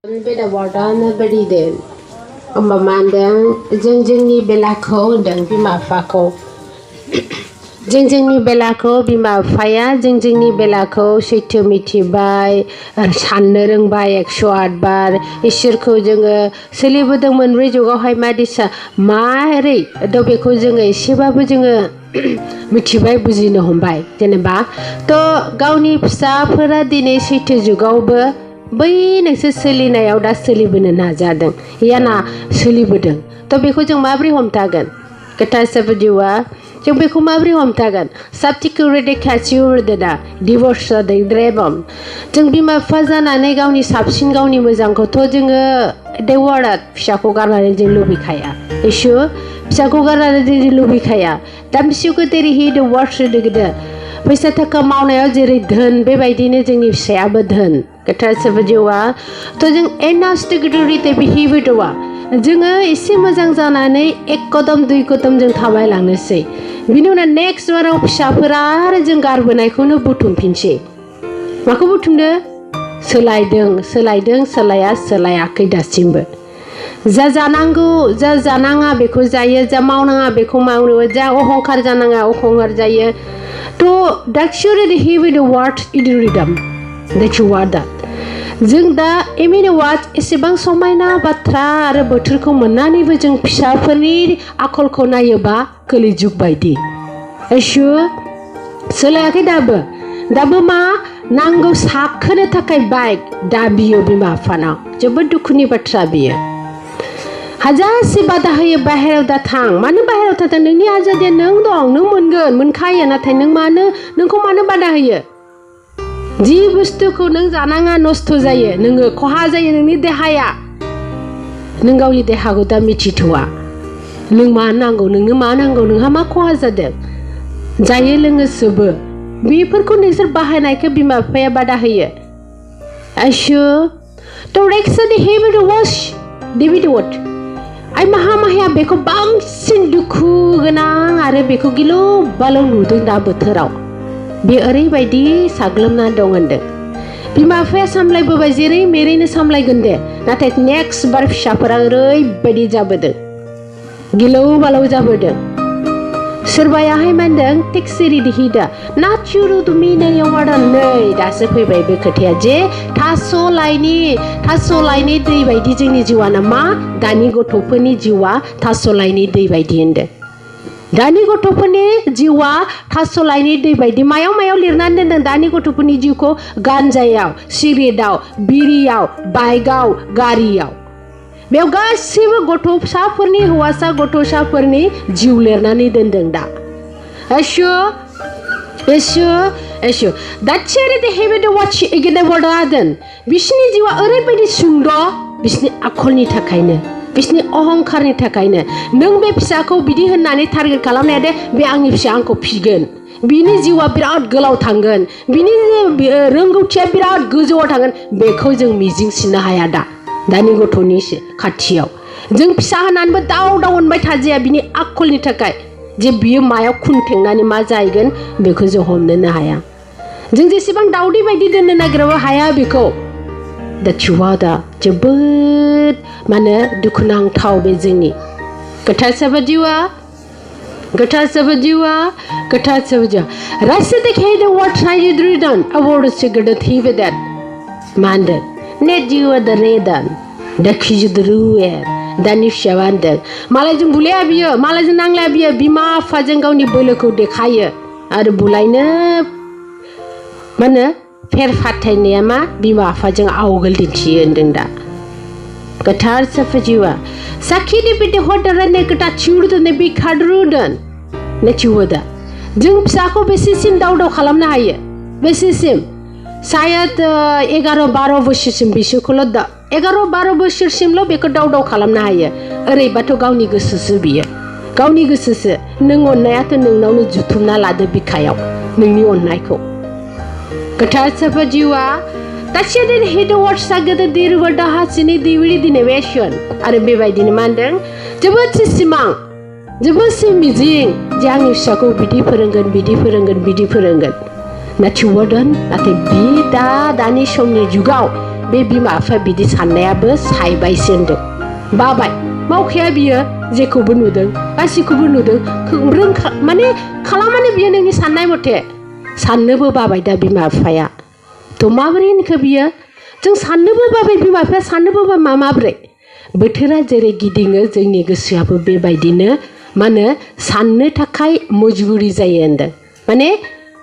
Beda wardana beriden. Mandang jeng-jengni belako dan bima fako. Jeng-jengni belako bima faya jeng-jengni belako seitu मिथिबाय साननो रोंबाय 108 बार इसोरखौ जोङो सोलिबोदोंमोन बै जुगावहाय मादिसा मारै दा बेखौ जोङो एसेबाबो जोङो मिथिबाय बुजिनो हमबाय जेनेबा थ' गावनि फिसाफोरा दिनै सैथो जुगावबो बै नोंसोर सोलिनायाव दा सोलिबोनो नाजादों याना सोलिबोदों थ' बेखौ जों माबोरै हमथागोन गथ'फ ZbWKwL जों बेखौ माबोरै हमथागोन साबतिखौ रेडेकासिउ रदेदा डिवोर्स दैद्रेबम जों बिमा बिफा जानानै गावनि साबसिन गावनि मोजांखौथ' जोङो देवारा फिसाखौ गारनानै जों लुबैखाया इसु फिसाखौ गारनानै जों लुबैखाया दा बिसोरखौ जेरैहाय डिवोर्स देगदे फैसा थाखा मावनायाव जेरै धोन बेबायदिनो जोंनि फिसायाबो धोन गथ'फ ZbWKwL थ' जों एनास देगदरिते बिहेवियरवा जोङो एसे मोजां जानानै 1 कदम 2 कदम जों थाबायलांनोसै बिनि उनाव नेक्स्ट बाराव फिसाफोरा आरो जों गारबोनायखौनो बुथुमफिनसै माखौ बुथुमदो सोलायदों सोलायाखै दासिमबो जा जानांगौ जा जानाङा बेखौ जायो जा मावनाङा बेखौ मावो जा अहंकार जानाङा अहंकार जायो थ' that's already heavy the word idridam that you are that जों दा एमिनो वाट एसेबां समायना बाथ्रा आरो बोथोरखौ मोननानैबो जों फिसाफोरनि आखलखौ नायोबा कलिजुग बायदि एसु सोलायाखै दाबो मा नांगौ साखोनो थाखाय बाइक दा बियो बिमा बिफानाव जोबोद दुखुनि बाथ्रा बियो हाजासे बादा होयो बाहेरायाव दा थां मानो बाहेरायाव थाथां नोंनि आजादिया नों दं नों मोनगोन मोनखायो नाथाय नोंखौ मानो बादा होयो जि बुस्थुखौ नों जानाङा नस्थ' जायो नोङो खहा जायो नोंनि देहाया नों गावनि देहाखौ दा मिथिथ'वा नों मा नांगौ नोंनो मा नांगौ नोंहा मा खहा जादों जायो लोङो सोबो बेफोरखौ नोंसोर बाहायनायखौ बिमा बिफाया बादा होयो आइसु थ' रेक्सनि हेबि वास डेभिडवट आइ माहाया बेखौ बांसिन दुखु गोनां आरो बेखौ गिलु बालौ नुदों दा बोथोराव बे ओरैबायदि साग्लोबना दं होनदों बिमा बिफाया सामलायबोबाय जेरै मेरैनो सामलायगोन दे नाथाय नेक्स्ट बार फिसाफोरा ओरैबायदि जाबोदों गिलौ बालौ जाबोदों सोरबायाहाय मा होनदों टेक्सिरि दिहिदा नाचुरु दुमिनायाव वार्डान नै दासो फैबाय बे खोथाया जे थास' लाइनि दै बायदि जोंनि जिउआना मा दानि गथ'फोरनि जिउआ थास' लाइनि दै बायदि होनदों दानि गथ'फोरनि जिउआ थास' लाइनि दै बायदि मायाव लिरनानै दोनदों दानि गथ'फोरनि जिउखौ गानजायाव सिगारेटआव बिरियाव बाइकआव गारियाव बेयाव गासैबो गथ'साफोरनि हौवासा गथ'साफोरनि जिउ लिरनानै दोनदों दा एसु दाथियारि देहेबे द वाच एगेन वर्डादन बिसिनि जिउआ ओरैबायदि सुंद' बिसिनि आखलनि थाखायनो बिसिनि अहंकारनि थाखायनो नों बे फिसाखौ बिदि होननानै टारगेट खालामनाया दे बे आंनि फिसा आंखौ फिगोन बिनि जिउआ बिराद गोलाव थांगोन बिनि रोंगौथिया बिराद गोजौआव थांगोन बेखौ जों मिजिंसिनो हाया दानि गथ'नि खाथियाव जों फिसा होनानैबो दाव होनबाय थाजाया बिनि आखलनि थाखाय जे बियो मायाव खुनथेंनानै मा जाहैगोन बेखौ जों हमनोनो हाया जों जेसेबां दावदै बायदि दोननो नागिरबाबो हाया बेखौ दा चुवा दा जोबोद माने दुखुनांथाव बे जोंनि गथ'फ ZbWKwL रासे देखे the what side ridden award से गडत ही वेदर मानद नेट जिउ द रेदन द खिजुद्रुए दानि फिसाया होनदों मालायजों बुलाया बियो मालायजों नांलाया बियो बिमा बिफाजों गावनि बोलोखौ देखायो आरो बुलायनो माने फेर फाथायनाया मा बिमा बिफाजों आवगोल दिन्थियो होनदों दा गथ'फ ZbWKwL साखिनि बिदि हरदाराने गथा चिउरदने बे खादरुदन ने चिउदा जों फिसाखौ बेसेसिम दाव खालामनो हायो बेसेसिम सायद 11-12 बोसोरसिम बिसोरखौल' 11-12 बोसोरसिमल' बेखौ दाव खालामनो हायो ओरैबाथ' गावनि गोसोसो बियो गावनि गोसोसो नों अननायाथ' नोंनावनो जुथुमना लादो बिखायाव नोंनि अननायखौ गथ'फ ZbWKwL दासिम हेडवार्ड सागोद दिरवर दाहासिनि दिविरि दिनेवेशन आरो बेबायदिनो मा होनदों जोबोद सिमां जोबोद मिजिं जे आंनि फिसाखौ बिदि फोरोंगोन नाथाय बे दानि समनि जुगाव बे बिमा बिफा बिदि साननायाबो सायबायसो होनदों बाबाय मावखाया बियो जेखौबो नुदों गासिखौबो नुदों माने खालामानो बियो नोंनि साननाय मथे साननोबो बाबाय दा बिमा बिफाया थ' माबोरै होनखो बियो जों साननोबो बाबाय बिमा बिफाया साननोबो बाबाय माबोरै बोथोरा जेरै गिदिङो जोंनि गोसोआबो बेबायदिनो मा होनो साननो थाखाय मजबुरि जायो होनदों माने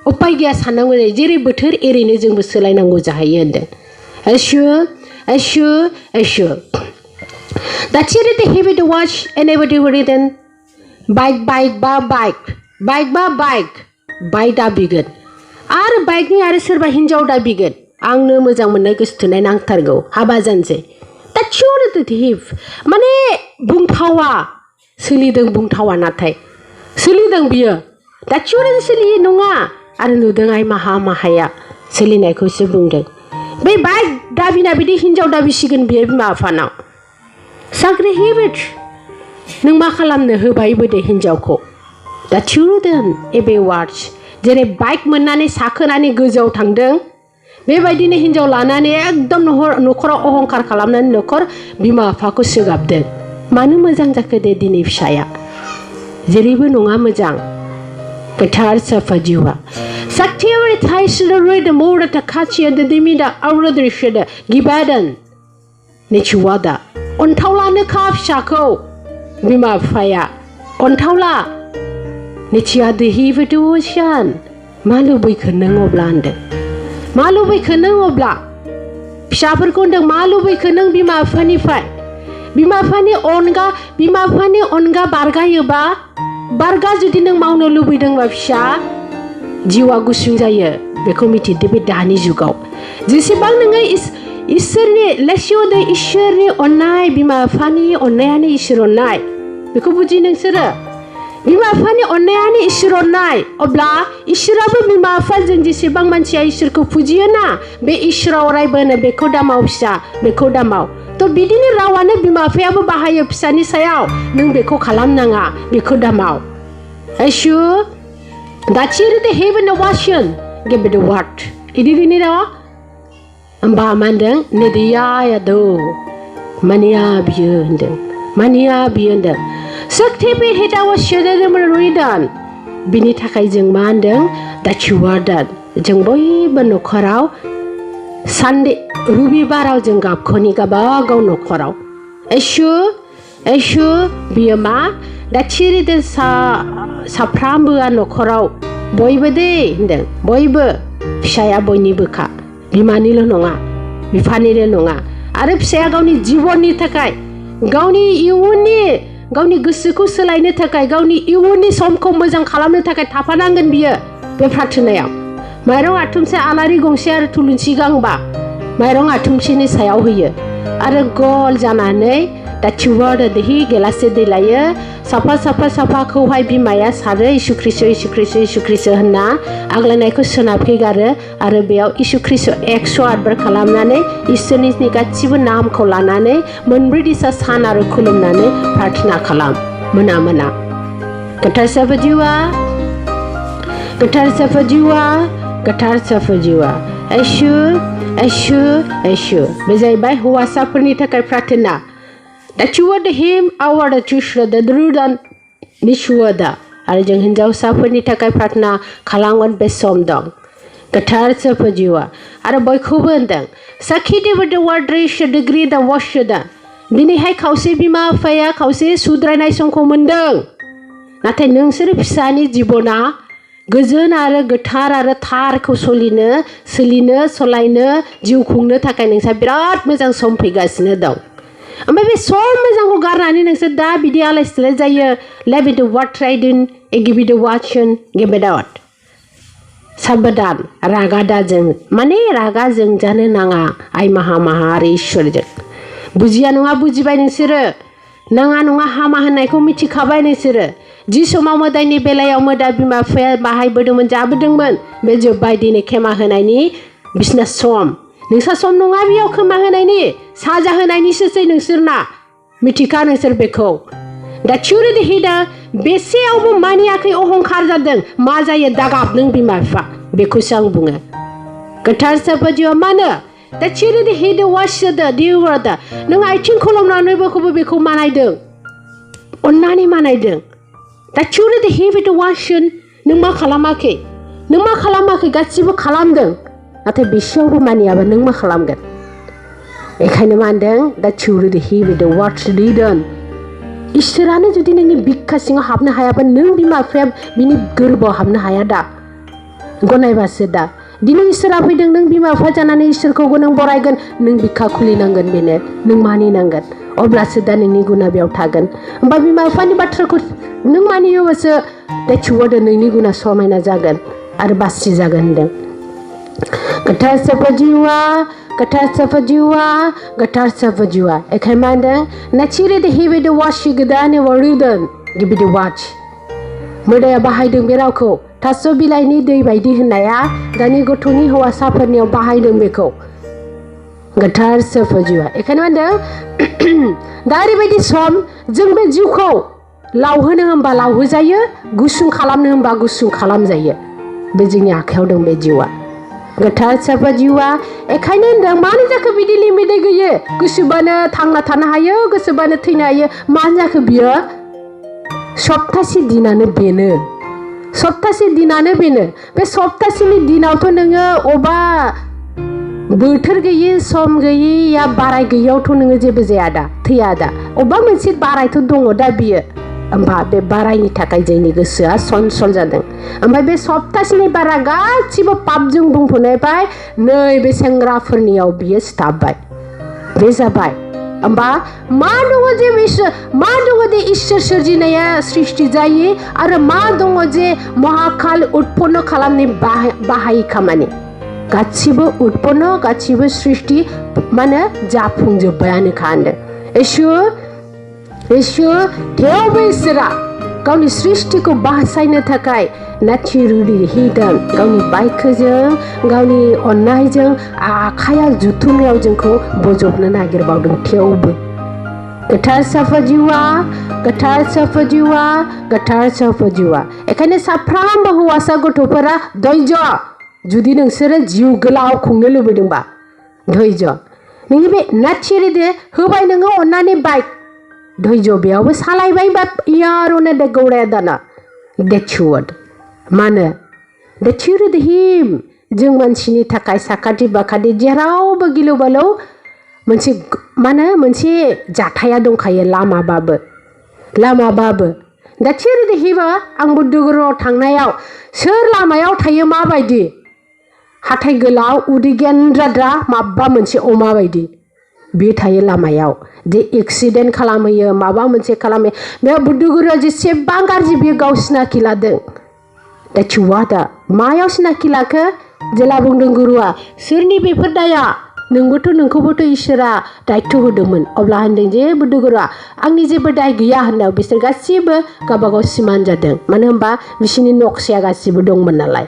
उपाय गैया साननांगौ जायो जेरै बोथोर एरैनो जोंबो सोलायनांगौ जाहैयो होनदों Assure. That's it. The heavy to watch and everybody written bike da बिगोन आरो बाइकनि आरो सोरबा हिनजाव दा बिगोन आंनो मोजां मोननाय गोसोथोनाय नांथारगौ हाबा जानोसै That's sure the thief माने बुंथावा सोलिदों बुंथावा नाथाय सोलिदों बियो That's sure सोलियो नङा आरो नुदों आइ माहाया सोलिनायखौसो बुंदों बे बाइक दाबिना बिदि हिनजाव दाबिसिगोन बियो बिमा बिफानाव साख्रि हेबिट नों मा खालामनो होबायबो दे हिनजावखौ दा थिउरदों एबे वार्डस जेरै बाइक मोननानै साखोनानै गोजौआव थांदों बेबायदिनो हिनजाव लानानै एकदम न'खराव अहंखार खालामनानै न'खर बिमा बिफाखौ सोगाबदों मानो मोजां जाखो दे दिनै फिसाया जेरैबो नङा मोजां गोथार साफा जिउआ Saktiyavari Thaisura read the more at the Kachi and the Dimida Auradrishada Gibadan Nichuada On Taula Nakaf Shako Bima Faya On Taula Nichia the Hiva to Ocean Malubi Kanang Oblande Malubi Kanang Obla Shapper Kundang Malubi Kanang Bima Funny Fight Bima Funny Onga Barga Yuba Barga जुदि नों मावनो लुबैदोंबा फिसा जिउआ गुसुं जायो बेखौ मिथिदो बे दानि जुगाव जेसेबां नोङो इसोरनि लेसियोदे इसोरनि अननाय बिमा बिफानि अननायानो इसोर अननाय बेखौ बुजि नोंसोरो बिमा बिफानि अननायानो इसोर अननाय अब्ला इसोराबो बिमा बिफाजों जेसेबां मानसिया इसोरखौ फुजियो ना बे इसोरा अरायबो होनो बेखौ दामाव फिसा बेखौ दामाव थ' बिदिनो रावानो बिमा बिफायाबो बाहायो फिसानि सायाव नों बेखौ खालामनाङा बेखौ दामाव आयसु That's it. The heaven of Washington. Give me the what? Idini rawa. Amba mandang nediya do. Mania biyundang. Sakti be hita was shada maridan. Bini takai jeng mandang that you are done. Jeng boy bano korau. Sunday ruby barau jeng gap koni gaba go no korau. Eshu biyama. दाचिरि दे साफ्रामबो न'खराव बयबो दे होनदों बयबो फिसाया बयनिबोखा बिमानिल' नङा बिफानिल' नङा आरो फिसाया गावनि जिबननि थाखाय गावनि इयुननि गावनि गोसोखौ सोलायनो थाखाय गावनि इयुननि समखौ मोजां खालामनो थाखाय थाफानांगोन बियो बे प्रार्थनायाव माइरं आथुमसे आलारि गंसे आरो थुलुंसि गांबा माइरं आथुमसेनि सायाव होयो आरो गल जानानै दाचिवार देहि गेलासे दै लायो साफाखौहाय बिमाया सारो इसु ख्रिस्ट होनना आग्लायनायखौ सोनाबखैगारो आरो बेयाव इसु ख्रिस्ट 108 बार खालामनानै इसोरनि गासिबो नामखौ लानानै मोनब्रै दिसा सान आरो खुलुमनानै प्रार्थना खालाम मोना गोथार साफा जिउआ आयसु बे जाहैबाय हौवासाफोरनि थाखाय प्रार्थना दाचिवार हिम आवार चुश्रा दरुदान निशुवादा आरो जों हिनजावसाफोरनि थाखाय प्रार्थना खालामगोन बे सम दं गोथार साफा जिउआ आरो बयखौबो होनदों साखि देवर द वार्ड रेश डिग्री द वाश दा दिनैहाय खावसे बिमा बिफाया खावसे सुद्रायनाय समखौ मोनदों नाथाय नोंसोर फिसानि जिबना गोजोन आरो गोथार आरो थारखौ सोलिनो सलायनो जिउ खुंनो थाखाय नोंसा बिराद मोजां सम फैगासिनो दं ओमफ्राय बे सम मोजांखौ गारनानै नोंसोर दा बिदि आलाय सिलाय जायो लेभ इट वाट ट्राइडन गिभ इट वाचन गिभ इट आउट साबधान रागा दाजों माने रागा जोंजानो नाङा आइ माहा आरो इसोरजों बुजिया नङा बुजिबाय नोंसोरो नाङा नङा हामा होननायखौ मिथिखाबाय नोंसोरो जि समाव मोदायनि बेलायाव मोदा बिमा बिफाया बाहायबोदोंमोन जाबोदोंमोन बे जोब्बाय दिनै खेमा होनायनि बिसना सम नोंसा सम नङा बेयाव खोमा होनायनि साजा होनायनिसोसै नोंसोरना मिथिखा नोंसोर बेखौ दा थिउरिदि हिदा बेसेयावबो मानियाखै अहंखार जादों मा जायो दागाब नों बिमा बिफा बेखौसो आं बुङो गोथार साफा जिउआ मानो That you did hit the wash the dear water. No, I think Colomano become manidung. On Nani manidung. That you did hit the washing. No Makalamaki. No Makalamaki got Shivo Kalamdung. At a Bishwa Mania, but no Makalamgan. A kind of man then that you did hit with the watch leader. Istirana जुदि नोंनि बिखा सिङाव हाबनो हायाबा नों बिमा बिफाया बिनि गोरबोआव हाबनो हाया दा गनायबासो दा दिनै इसोरा फैदों नों बिमा बिफा जानानै इसोरखौ नों बरायगोन नों बिखा खुलिनांगोन बेनो नों मानिनांगोन अब्लासो दा नोंनि गुना बेयाव थागोन होमबा बिमा बिफानि बाथ्राखौ नों मानियोबासो दा चुवादा नोंनि गुना समायना जागोन आरो बासि जागोन होनदों गथ'र सफजिवा गथ'र सफजिवा गथ'र सफजिवा एखाय मा होनदों नाचिरे द हिबे द वाशि गोदाने वरुदन गिबि द वाच मोदाया बाहायदों बे रावखौ थास' बिलाइनि दै बायदि होननाया दानि गथ'नि हौवासाफोरनियाव बाहायदों बेखौ गथ'र सफजिवा एखायनो मा होनदों दा ओरैबायदि सम जों बे जिउखौ लावहोनो होनबा लावहोजायो गुसुं खालामनो होनबा गुसुं खालामजायो बे जोंनि आखायाव दं बे जिउआ गथ'र सफजिवा एखायनो होनदों मानो जाखो बिदि लिमिटै गैयो गोसोबानो थांना थानो हायो गोसोबानो थैनो हायो मानो जाखो बियो सप्तासे दिनानो बेनो सप्तासे दिनानो बेनो बे सप्तासेनि दिनावथ' नोङो अबा बोथोर गैयै सम गैयै या बाराय गैयैयावथ' नोङो जेबो जाया दा थैया दा अबा मोनसे बारायथ' दङ दा बियो होमबा बे बारायनि थाखाय जोंनि गोसोआ सनसल जादों ओमफ्राय बे सप्तासेनि बारा गासिबो पापजों बुंफबनायबाय नै बे सेंग्राफोरनियाव बियो सिथाबबाय बे जाबाय होमबा मा दङ जे मा दङ जे इसोर सोरजिनाया सृष्टि जायो आरो मा दङ जे महाकाल उत्पन्न खालामनाय बाहाय खामानि गासिबो उत्पन्न गासिबो सृष्टि माने जाफुंजोब्बायानोखा होनदों इसोर थेवबो इसोरा गावनि सृष्टिखौ बासायनो थाखाय नाचिरुदि हिदों गावनि बायखोजों गावनि अननायजों आखाइयाव जुथुमनायाव जोंखौ बजबनो नागिरबावदों थेवबो गथ'र सफजिवा गथ'र सफजिवा गथ'र सफजिवा एखायनो साफ्रोमबो हौवासा गथ'फोरा धैर्य जुदि नोंसोरो जिउ गोलाव खुंनो लुबैदोंबा धैर्य नोंनि बे नाचिरुदि होबाय नोङो अननानै बाइक धैर्य बेयावबो सालायबाय बा यार'नो दा गौराया दाना that's what मानो नाचिरुदि हिम जों मानसिनि थाखाय साखाथि बाखाथि जेरावबो गिलु बालु मोनसे मानो मोनसे जाथाया दंखायो लामाबाबो नाचिरुदि हिमा आंबो दुगुराव थांनायाव सोर लामायाव थायो माबायदि हाथाय गोलाव उदै गेन्द्राद्रा माबा मोनसे अमा बायदि बे थायो लामायाव जे एक्सिडेन्ट खालामहैयो माबा मोनसे खालामो बेयाव बुद्धुगुरुआ जेसेबां गाज्रि बियो गाव सिनाखि लादों दा चुवादा मायाव सिनाखि लाखो जेला बुंदों गुरुआ सोरनि बेफोर दाया नोंखौबोथ' इसोरा दायित्व होदोंमोन अब्ला होनदों जे बुद्धुगुरुआ आंनि जेबो दाय गैया होननायाव बिसोर गासिबो गावबागाव सिमान जादों मानो होनबा बिसोरनि नक्साया गासिबो दंमोन नालाय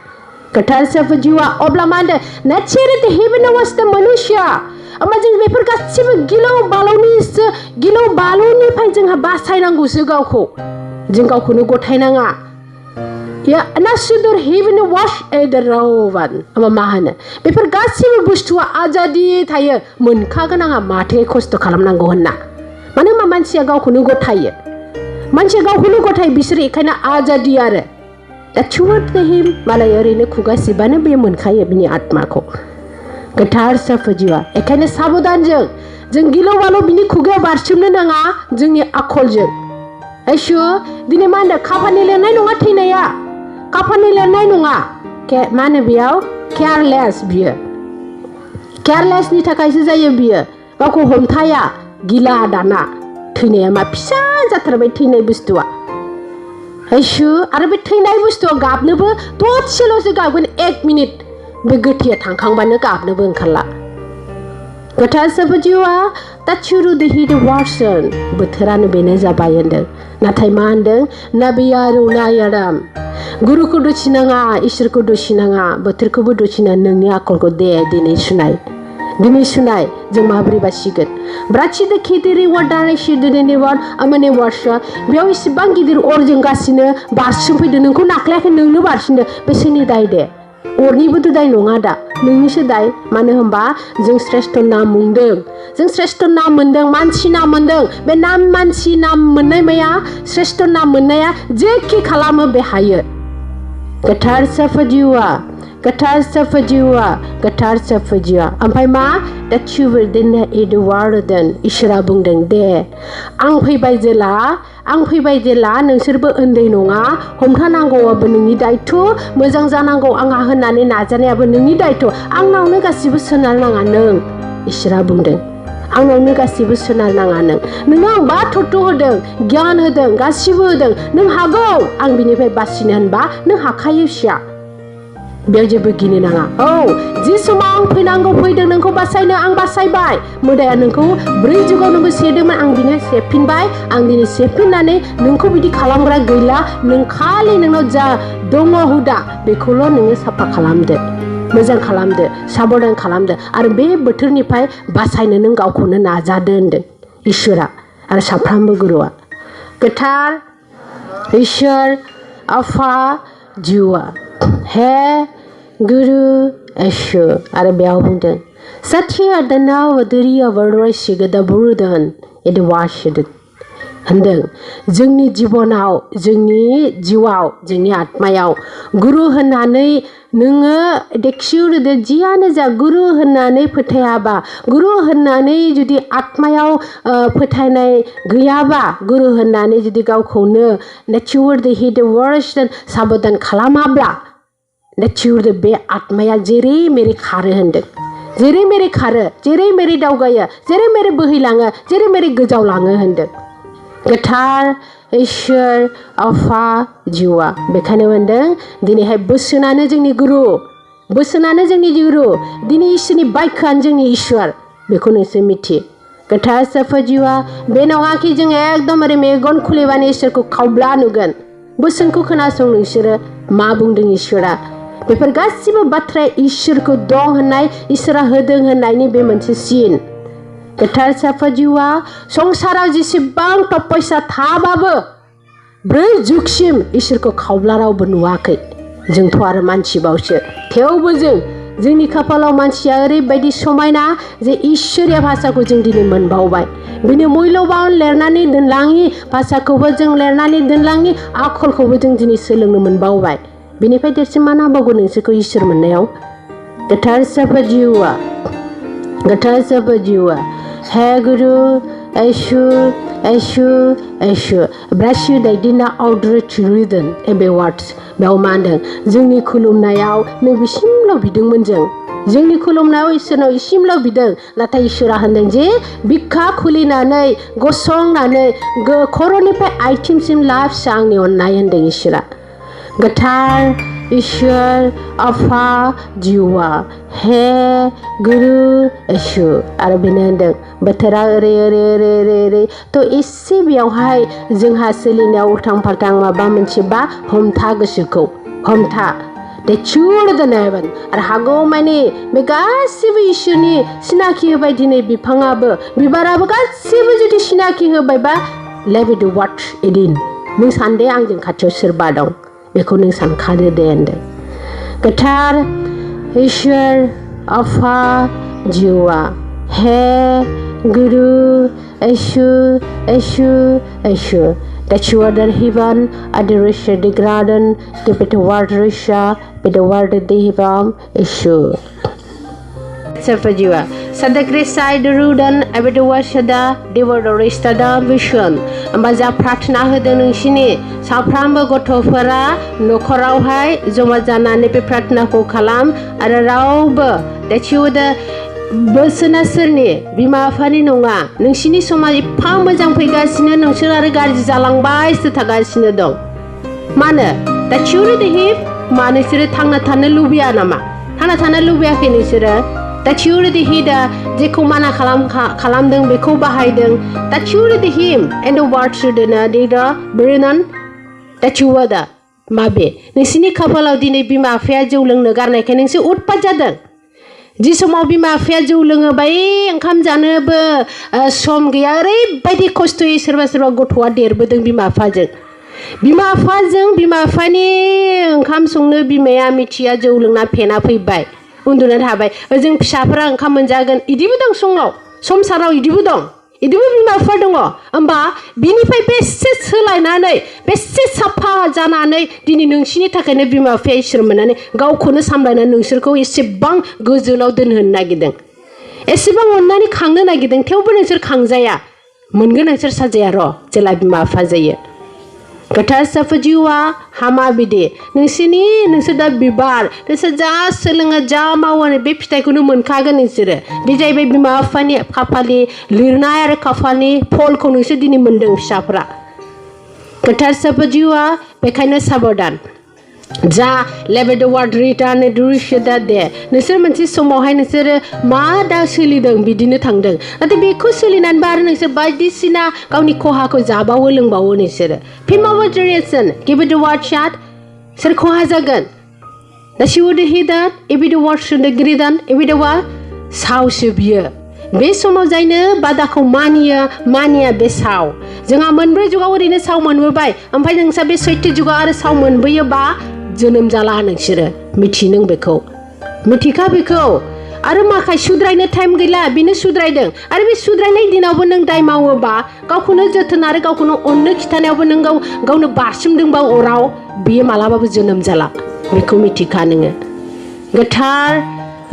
गथ'र सफजिवा अब्ला मा होनदों नाचिरुदि हिम वाज द मनुष्य ओमफ्राय जों बेफोर गासिबो गिलौ बालौनिफ्राय जोंहा बासायनांगौसो गावखौ जों गावखौनो गथायनाङा नासुदुर हेभेन वाश एदरावन ओमफ्राय मा होनो बेफोर गासिबो बुस्थुआ आजादि थायो मोनखागोन आंहा माथो खस्थ' खालामनांगौ होनना मानो होनबा मानसिया गावखौनो गथायो बिसोर बेखायनो आजादि आरो दा चुवाद हिम मालाय ओरैनो खुगासिबानो बे मोनखायो बिनि आत्माखौ गथ'र सफजिवा एखायनो साबधान जों गिलौ बालौ बिनि खुगायाव बारसोमनो नाङा जोंनि आखलजों दिनै मा होनदों खाफालनि लिरनाय नङा थैनाया खाफालनि लिरनाय नङा मा होनो बेयाव केयारलेस बियो केयारलेसनि थाखायसो जायो बियो गावखौ हमथाया गिला दाना थैनाया मा फिसा जाथारबाय थैनाय बुस्थुआ आरो बे थैनाय बुस्थुआ गाबनोबो दसेल'सो गाबगोन 1 मिनिट बे गोथैया थांखांबानो गाबनोबो ओंखारला गथ'र सफजिवा नाचिरुदि हिम वार्सन बोथोरानो बेनो जाबाय होनदों नाथाय मा होनदों नाबियारु नायाराम गुरुखौ दुसिनाङा इसोरखौ दुसिनाङा बोथोरखौबो दुसिना नोंनि आखलखौ दे दिनै सुनाय जों माबोरै बासिगोन ब्राचिद खेदिरि वादारेसि दिनैनि वार्ड आमाने वार्सा बेयाव इसेबां गिदिर अर जोंगासिनो बारसोमफैदों नोंखौ नाख्लायाखै नोंनो बारसिनदों बे सोरनि दाय दे अरनिबोथ' दाय नङा दा नोंनिसो दाय मानो होनबा जों श्रेष्ठ नाम मोनदों जों श्रेष्ठ नाम मोनदों मानसि नाम मोनदों बे नाम मानसि नाम मोननाय माया श्रेष्ठ नाम मोननाया जेखि खालामो बे हायो गोथार साफाजिवा गोथार साफाजिवा गोथार साफाजिवा ओमफ्राय मा दा थिउबरदेना एडवार्डन इसोरा बुंदों दे आं फैबाय जेला नोंसोरबो उन्दै नङा हमथानांगौआबो नोंनि दायथ' मोजां जानांगौ आंहा होननानै नाजानायाबो नोंनि दायथ' आंनावनो गासिबो सोनारनाङा नों इसोरा बुंदों आंनावनो गासिबो सोनारनाङा नोंनो आं मा थथ' होदों गियान होदों गासिबो होदों नों हागौ आं बिनिफ्राय बासिनो होनबा नों हाखायो फिसा बेयाव जेबो गिनो नाङा औ जि समाव आं फैनांगौ फैदों नोंखौ बासायनो आं बासायबाय मोदाया नोंखौ 4 जुगाव नोंखौ सेदोंमोन आं बिनो सेफिनबाय आं दिनै सेफिननानै नोंखौ बिदि खालामग्रा गैला नों खालि नोंनाव जा दङ हुदा बेखौल' नोङो साफा खालामदो मोजां खालामदो साबधान खालामदो आरो बे बोथोरनिफ्राय बासायनो नों गावखौनो नाजादो होनदों इसोरा आरो साफ्रोमबो गुरुआ गोथार इसोर आफा जिउआ हे गुरु एशु आरो बेयाव बुंदों साथिया दानाव दरिया बरवाय सिगदा बुरुदन एदि वाशद होनदों जोंनि जिबनाव जोंनि जिउआव जोंनि आत्मायाव गुरु होननानै नोङो देखिउरदो जियानो जा गुरु होननानै फोथायाबा गुरु होननानै जुदि आत्मायाव फोथायनाय गैयाबा गुरु होननानै जुदि गावखौनो नेचुरदो हिद वर्स साबधान खालामाब्ला नेचुरदो बे आत्माया जेरै मेरै खारो होनदों जेरै मेरै खारो जेरै मेरै दावगायो जेरै मेरै बोहैलाङो जेरै मेरै गोजावलाङो होनदों गोथार इसोर आफा जिउआ बेखायनो होनदों दिनैहाय बोसोनानो जोंनि गुरु दिनै इसोरनि बायखानो जोंनि इसोर बेखौ नोंसोर मिथि गोथार साफा जिउआ बे नङाखि जों एकदमबारे मेगन खुलिबानो इसोरखौ खावब्ला नुगोन बोसोनखौ खोनासं नोंसोरो मा बुंदों इसोरा बेफोर गासिबो बाथ्राया इसोरखौ दं होननाय इसोरा होदों होननायनि बे मोनसे सिन गोथार साफा जिउआ संसाराव जेसेबां तपस्या थाबाबो 4 जुगसिम इसोरखौ खावब्ला रावबो नुवाखै जोंथ' आरो मानसिबावसो थेवबो जोंनि खाफालाव मानसिया ओरैबायदि समायना जे इसोरिया भाषाखौ जों दिनै मोनबावबाय बिनि मुल्यबान लिरनानै दोनलाङि भाषाखौबो जों लिरनानै दोनलाङि आखलखौबो जों दिनै सोलोंनो मोनबावबाय बिनिफ्राय देरसिन मा नांबावगौ नोंसोरखौ इसोर मोननायाव गोथार साफा जिउआ हे गुरु एशु ब्रासु दायदिना आउटरिचन एबे वार्ड्स बेयाव मा होनदों जोंनि खुलुमनायाव नैबेसिमल' बिदोंमोन जोंनि खुलुमनायाव इसोरनाव इसिमल' बिदों नाथाय इसोरा होनदों जे बिखा खुलिनानै गसंनानै खर'निफ्राय आथिंसिम लाबसा आंनि अननाय होनदों इसोरा गोथार इसोर आफा जिउआ हे गुरु एशु आरो बेनो होनदों बोथोरा ओरै थ' एसे बेयावहाय जोंहा सोलिनायाव उल्थां फाल्थां माबा मोनसे बा हमथा गोसोखौ हमथा देचुर दोनायमोन आरो हागौ माने बे गासिबो इसोरनि सिनाखि होबाय दिनै बिफाङाबो बिबाराबो गासिबो जुदि सिनाखि होबायबा लेभ इट वाट इदिन नों सानदे आंजों खाथियाव सोरबा दं बेखौ नों सानखादो दे होनदों गोथार इसोर आफा जिउआ हे गुरु एशु that you are the heaven at the Risha the garden to be the word Risha be the word the heaven Eshu Safajiwa Sadakri side Rudan abet washada devour the Ristada vision Ambaza Pratna Hadan Shini Saprambo Gotofara Nokorauhai Zomazana Nepi Pratna Kokalam Arauba that you the बोसोना सोरनि बिमा बिफानि नङा नोंसिनि समाज एफा मोजां फैगासिनो नोंसोर आरो गाज्रि जालांबायसो थागासिनो दं मानो दा थिउरि देहिब मा नोंसोरो थांना थानो लुबैया नामा थांना थानो लुबैयाखै नोंसोरो दा थिउरि देहिदा जेखौ माना खालामदों बेखौ बाहायदों दा थिउरि देहिम एन्ड वार्डस दोना देदा ब्रेनान दा थिउवादा माबे नोंसिनि खाफालाव दिनै बिमा बिफाया जौ लोंनो गारनायखाय नोंसोर उतपात जादों जि समाव बिमा बिफाया जौ लोङोबा ओंखाम जानोबो सम गैया ओरैबायदि खस्थ'यै सोरबा गथ'आ देरबोदों बिमा बिफाजों बिमा बिफानि ओंखाम संनो बिमाया मिथिया जौ लोंना फेना फैबाय उन्दुना थाबाय ओजों फिसाफोरा ओंखाम मोनजागोन इदिबो दं संसाराव इदिबो दं इदिबो बिमा बिफा दङ होमबा बिनिफ्राय बेसे सोलायनानै बेसे साफा जानानै दिनै नोंसिनि थाखायनो बिमा बिफाया इसोर मोननानै गावखौनो सामलायनानै नोंसोरखौ एसेबां गोजोनाव दोनहोनो नागिरदों एसेबां अननानै खांनो नागिरदों थेवबो नोंसोर खांजाया मोनगोन नोंसोर साजाया र' जेला बिमा बिफा जायो गथ'फोर जिउआ हामा बिदि नोंसोर दा बिबार नोंसोर जा सोलोङो जा मावो बे फिथाइखौनो मोनखागोन नोंसोरो बे जाहैबाय बिमा बिफानि खाफालनि लिरनाय आरो खाफालनि फलखौ नोंसोर दिनै मोनदों फिसाफ्रा गथ'फोर जिउआ बेखायनो साबधान जा लेभ द वार्ड रिटार्न दा दे नोंसोर मोनसे समावहाय नोंसोरो मा दा सोलिदों बिदिनो थांदों नाथाय बेखौ सोलिनानैबो आरो नोंसोर बायदिसिना गावनि खहाखौ जाबावो लोंबावो नोंसोरो फिमावा जेनेरेसन गिभ द वार्ड शाट सोर खहा जागोन दा शिव द हिदान एबि द वार्ड शुड ग्रिदान एबि द वार्ड सावसो बियो बे समाव जायनो बादाखौ मानिया बे साव जोंहा मोनब्रै जुगाव ओरैनो साव मोनबोबाय ओमफ्राय नोंसा बे सैथो जुगाव आरो साव मोनबोयोबा जोनोम जाला नोंसोरो मिथि नों बेखौ मिथिखा बेखौ आरो माखाय सुद्रायनो टाइम गैला बेनो सुद्रायदों आरो बे सुद्रायनाय दिनावबो नों दाय मावोबा गावखौनो जोथोन आरो गावखौनो अननो खिथानायावबो नों गावनो बारसोमदोंबा अराव बियो मालाबाबो जोनोम जाला बेखौ मिथिखा नोङो गोथार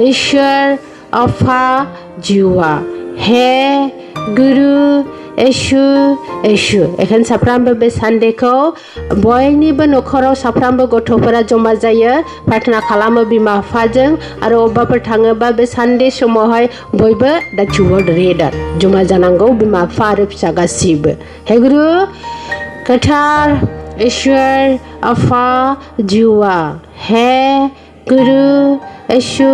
इसोर आफा जिउआ हे गुरु एसु एखायनो साफ्रामबो बे सानदेखौ बयनिबो न'खराव साफ्रामबो गथ'फोरा जमा जायो प्रार्थना खालामो बिमा बिफाजों आरो अबेबाफोर थाङोबा बे सानदे समावहाय बयबो दा जुवार्ड रेडार जमा जानांगौ बिमा बिफा आरो फिसा गासिबो हे गुरु गोथार इसोर आफा जिउआ हे गुरु एसु